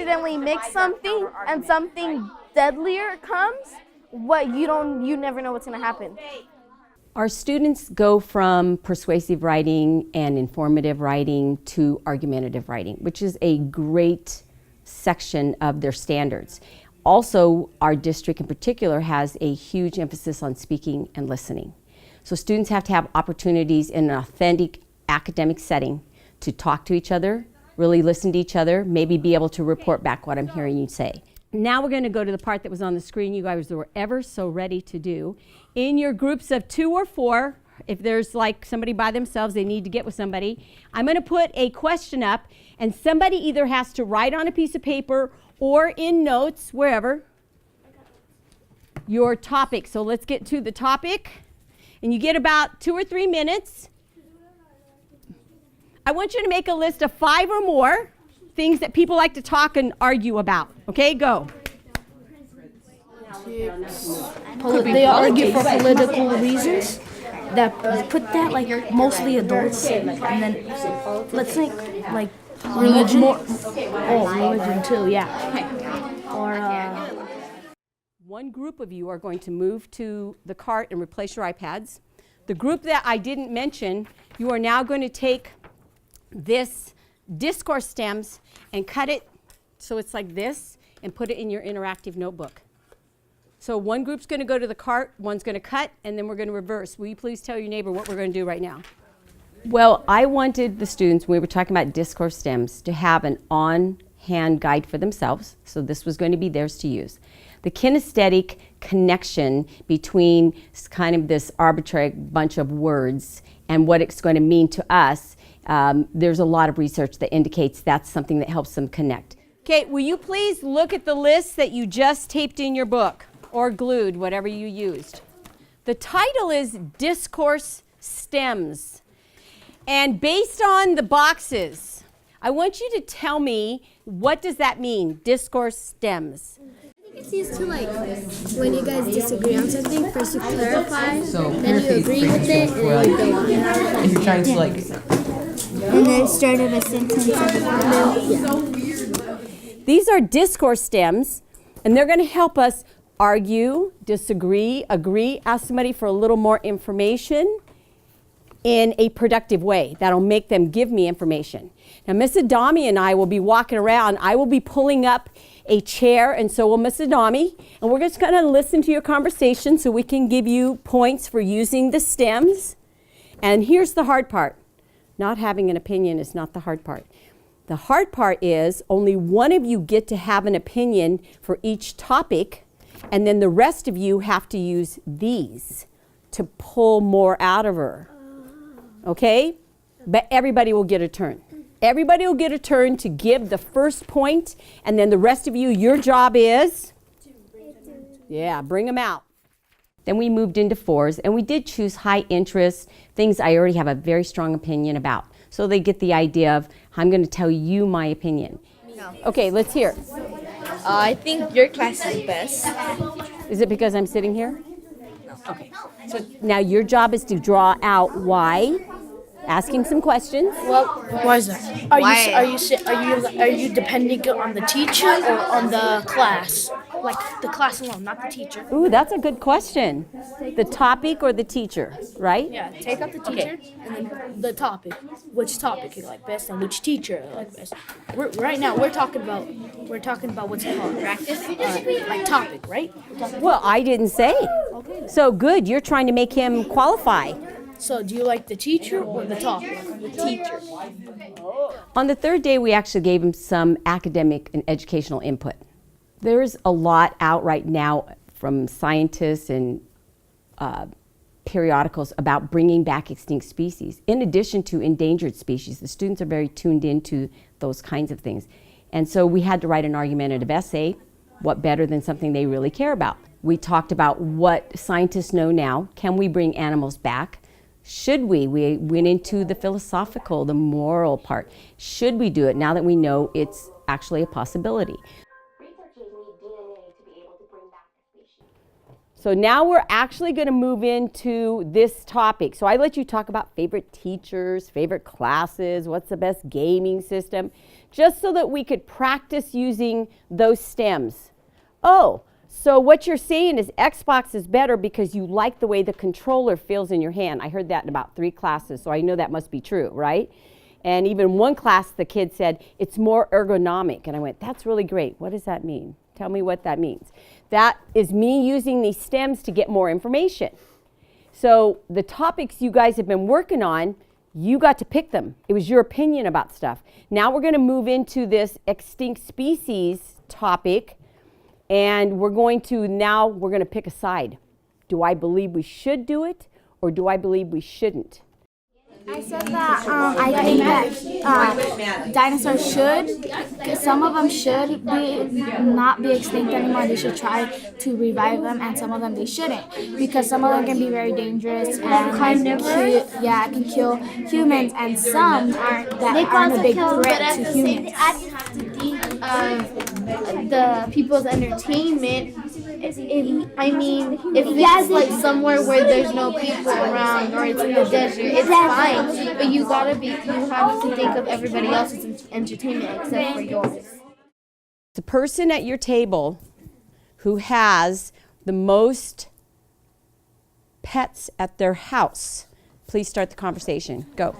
accidentally mix something and something deadlier comes, you never know what's going to happen. Our students go from persuasive writing and informative writing to argumentative writing, which is a great section of their standards. Also, our district in particular has a huge emphasis on speaking and listening. So students have to have opportunities in an authentic academic setting to talk to each other, really listen to each other, maybe be able to report back what I'm hearing you say. Now we're going to go to the part that was on the screen you guys were ever so ready to do. In your groups of 2 or 4, if there's like somebody by themselves, they need to get with somebody, I'm going to put a question up, and somebody either has to write on a piece of paper or in notes, wherever, your topic. So let's get to the topic. And you get about 2 or 3 minutes. I want you to make a list of 5 or more things that people like to talk and argue about. Okay, go. They argue for political reasons. Put that like mostly adults, and then let's think like religion. Religion too, yeah. Or one group of you are going to move to the cart and replace your iPads. The group that I didn't mention, you are now going to take this discourse stems and cut it so it's like this and put it in your interactive notebook. So one group's going to go to the cart, one's going to cut, and then we're going to reverse. Will you please tell your neighbor what we're going to do right now? Well, I wanted the students, when we were talking about discourse stems, to have an on-hand guide for themselves. So this was going to be theirs to use. The kinesthetic connection between kind of this arbitrary bunch of words and what it's going to mean to us, there's a lot of research that indicates that's something that helps them connect. Okay, will you please look at the list that you just taped in your book or glued, whatever you used. The title is Discourse Stems. And based on the boxes, I want you to tell me, what does that mean, discourse stems? It's used to, like, when you guys disagree on something, first you clarify, then you agree with it, and then you go on. And you're trying to, like... And then start of a sentence. Yeah. These are discourse stems, and they're going to help us argue, disagree, agree, ask somebody for a little more information in a productive way. That'll make them give me information. Now, Miss Adami and I will be walking around. I will be pulling up a chair, and so will Miss Adami, and we're just going to listen to your conversation so we can give you points for using the stems. And here's the hard part. Not having an opinion is not the hard part. The hard part is only one of you get to have an opinion for each topic, and then the rest of you have to use these to pull more out of her. Okay? But everybody will get a turn. Everybody will get a turn to give the first point, and then the rest of you, your job is? Yeah, bring them out. Then we moved into 4s, and we did choose high interest, things I already have a very strong opinion about. So they get the idea of, I'm going to tell you my opinion. No. Okay, let's hear. I think your class is best. Is it because I'm sitting here? No. Okay. So now your job is to draw out why, asking some questions. well, why is that? Are you depending on the teacher or on the class? Like the class alone, not the teacher. Ooh, that's a good question. The topic or the teacher, right? Yeah, take out the teacher and then the topic. Which topic you like best and which teacher you like best. Right now we're talking about what's it called? Practice? Like topic, right? Well, I didn't say. Okay. So good, you're trying to make him qualify. So do you like the teacher or the topic? The teacher. On the 3rd day, we actually gave him some academic and educational input. There's a lot out right now from scientists and periodicals about bringing back extinct species. In addition to endangered species, the students are very tuned into those kinds of things. And so we had to write an argumentative essay. What better than something they really care about? We talked about what scientists know now. Can we bring animals back? Should we? We went into the philosophical, the moral part. Should we do it now that we know it's actually a possibility? So now we're actually going to move into this topic. So I let you talk about favorite teachers, favorite classes, what's the best gaming system, just so that we could practice using those stems. Oh, so what you're saying is Xbox is better because you like the way the controller feels in your hand. I heard that in about 3 classes, so I know that must be true, right? And even one class, the kid said, it's more ergonomic. And I went, that's really great. What does that mean? Tell me what that means. That is me using these stems to get more information. So the topics you guys have been working on, you got to pick them. It was your opinion about stuff. Now we're going to move into this extinct species topic, and we're going to pick a side. Do I believe we should do it, or do I believe we shouldn't? I said that I think that dinosaurs should, some of them should not be extinct anymore. They should try to revive them, and some of them they shouldn't, because some of them can be very dangerous and can kill humans, and some aren't a big threat to humans. I have to think of the people's entertainment. If it's like somewhere where there's no people around or it's in the desert, it's fine. But you have to think of everybody else's entertainment except for yours. The person at your table who has the most pets at their house, please start the conversation. Go.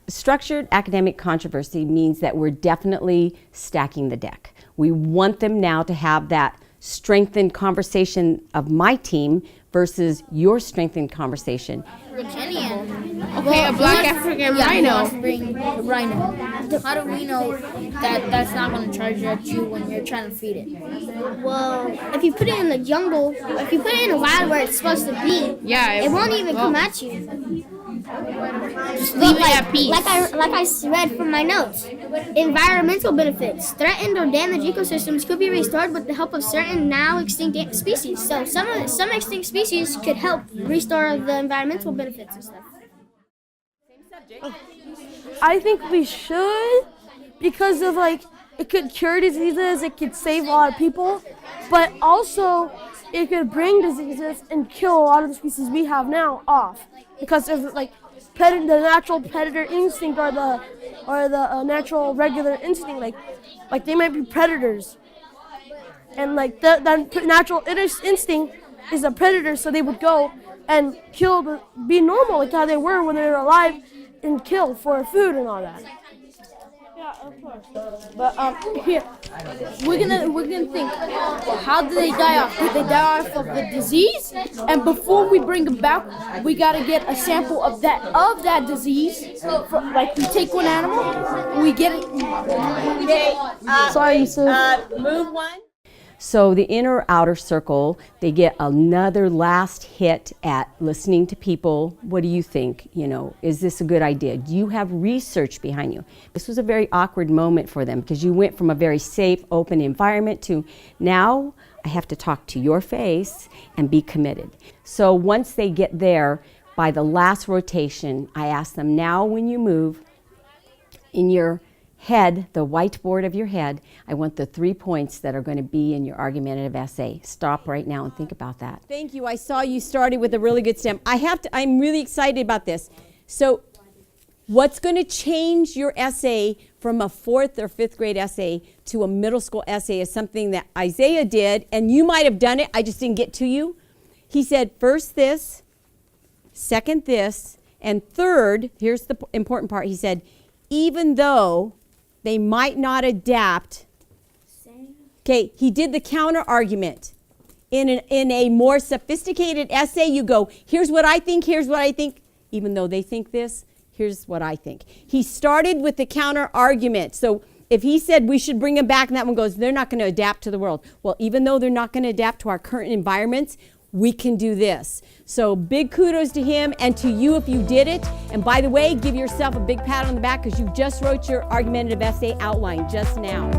Structured academic controversy means that we're definitely stacking the deck. We want them now to have that strengthened conversation of my team versus your strengthened conversation. Okay, a black African rhino. Rhino. How do we know that that's not going to charge at you when you're trying to feed it? Well, if you put it in the jungle, if you put it in a wild where it's supposed to be, it won't even come at you. Just leave it at peace. Like I read from my notes, environmental benefits. Threatened or damaged ecosystems could be restored with the help of certain now extinct species. So some extinct species could help restore the environmental benefits and stuff. I think we should, because of it could cure diseases, it could save a lot of people, but also it could bring diseases and kill a lot of the species we have now off, because of the natural predator instinct or the natural regular instinct, like they might be predators, and that natural instinct is a predator, so they would go and be normal like how they were when they were alive and kill for food and all that. Yeah, of course. But here, we're gonna think, how did they die off? Did they die off of the disease? And before we bring them back, we gotta get a sample of that disease. We take one animal, we get it. Okay, move one. So the inner outer circle, they get another last hit at listening to people. What do you think? Is this a good idea? Do you have research behind you? This was a very awkward moment for them because you went from a very safe, open environment to now I have to talk to your face and be committed. So once they get there, by the last rotation, I ask them, now when you move in your head, the whiteboard of your head, I want the 3 points that are going to be in your argumentative essay. Stop right now and think about that. Thank you. I saw you started with a really good stem. I'm really excited about this. So what's going to change your essay from a 4th or 5th grade essay to a middle school essay is something that Isaiah did, and you might have done it, I just didn't get to you. He said first this, second this, and third, here's the important part, he said, even though they might not adapt. Okay, he did the counter argument. In a more sophisticated essay, you go, here's what I think, here's what I think. Even though they think this, here's what I think. He started with the counter argument. So if he said we should bring them back, and that one goes, they're not going to adapt to the world. Well, even though they're not going to adapt to our current environments, we can do this. So big kudos to him and to you if you did it. And by the way, give yourself a big pat on the back because you just wrote your argumentative essay outline just now.